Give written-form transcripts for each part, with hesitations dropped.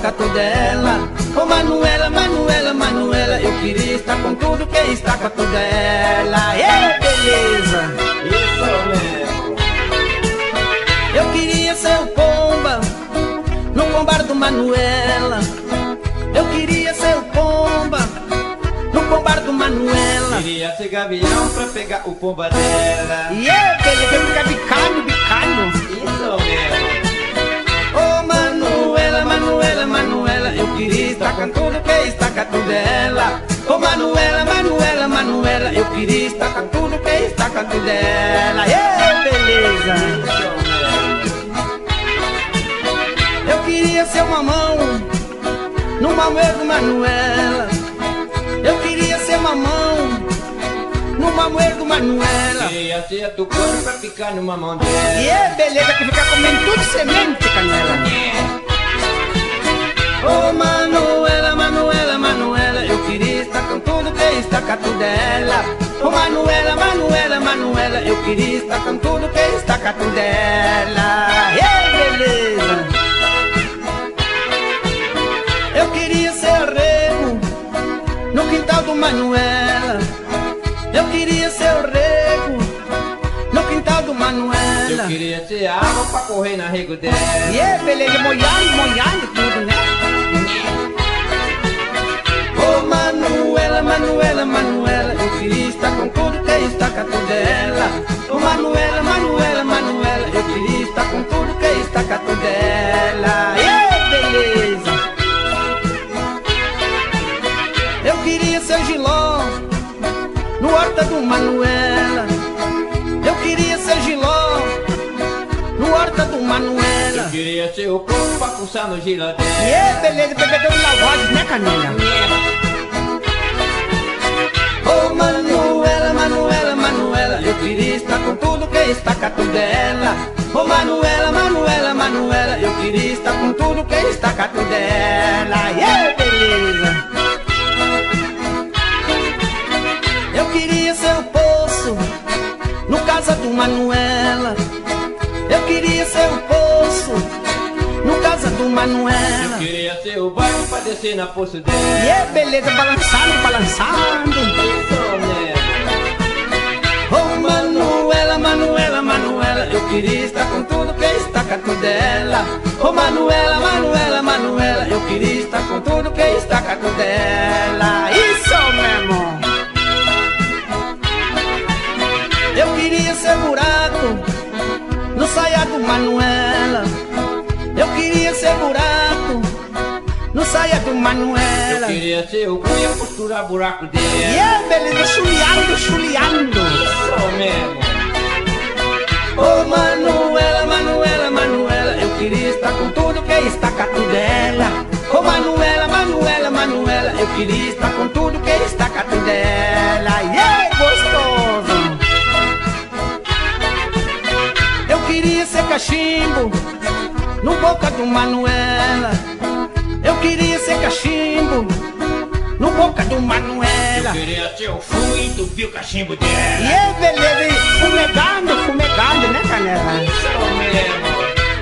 estaca tudo dela. Ô Manuela, Manuela, Manuela, eu queria estar com tudo que estaca tudo dela. Ei, beleza! Isso mesmo. Eu queria ser o pomba no pombar do Manuela. Eu queria ser o pomba no pombar do Manuela. Queria ser gavião pra pegar o pomba dela. E é, beleza, eu ficar bicalho, bicalho. Isso mesmo. Ô Manuela, Manuela, Manuela, eu queria estar com tudo que estaca tudo dela. Ô Manuela, Manuela, Manuela, eu queria estar com tudo que estaca tudo dela. E beleza! Eu queria ser o mamão no mamoeiro do Manuela. Eu queria ser mamão no mamoeiro do Manuela. Queria ser tucano pra ficar no mamão dela. E é beleza que fica comendo tudo semente, canela. Ô Manuela, Manuela, Manuela, eu queria estar com tudo que estaca tudo dela. Ô Manuela, Manuela, Manuela, eu queria estar com tudo que estaca tudo dela. E é beleza! Eu queria ser rego no quintal do Manuela. Eu queria ser o rego no quintal do Manuela. Eu queria ser água pra correr na rego dela. E é beleza, molhando, molhando tudo, né? Ô Manuela, Manuela, Manuela, eu queria estar com tudo que estaca tudo dela. Ô Manuela, Manuela, Manuela, eu queria estar com tudo que estaca tudo dela. E é beleza! Eu queria ser giló no horta do Manuela. Eu queria ser giló no horta do Manuela. Eu queria ser o povo pra pulsar no giló dela. E é beleza, bebedor de lavagem, né, canela? Ô Manuela, Manuela, Manuela, eu queria estar com tudo que estaca tudo dela. Ô Manuela, Manuela, Manuela, eu queria estar com tudo que estaca tudo dela. E é beleza! Eu queria ser o poço no casa do Manuela. Eu queria ser o poço no casa do Manuela. Eu queria ser o bairro pra descer na poço dela. E é beleza, balançando, balançando. Isso mesmo. Ô Manuela, Manuela, Manuela, eu queria estar com tudo que estaca tudo dela. Ô Manuela, Manuela, Manuela, eu queria estar com tudo que estaca tudo dela. Isso mesmo. Eu queria ser buraco no saia do Manuela. Eu queria ser buraco no saia do Manuela. Eu queria ser o cunha costurar buraco dela. E é beleza, chuleando, chuleando. Isso mesmo. Ô Manuela, Manuela, Manuela, eu queria estar com tudo que estaca tudo dela. Ô Manuela, Manuela, Manuela, eu queria estar com tudo que estaca tudo dela. E é gostoso. Eu queria ser cachimbo no boca do Manuela. Eu queria ser cachimbo no boca do Manuela. Eu queria ser o fumo e entupir o cachimbo dela. E é beleza, fumegando, fumegando, né, canela? Isso mesmo.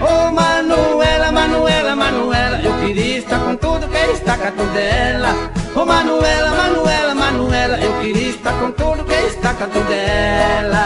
Ô Manuela, Manuela, Manuela, eu queria estar com tudo que estaca tudo dela. Ô Manuela, Manuela, Manuela, eu queria estar com tudo que estaca tudo dela.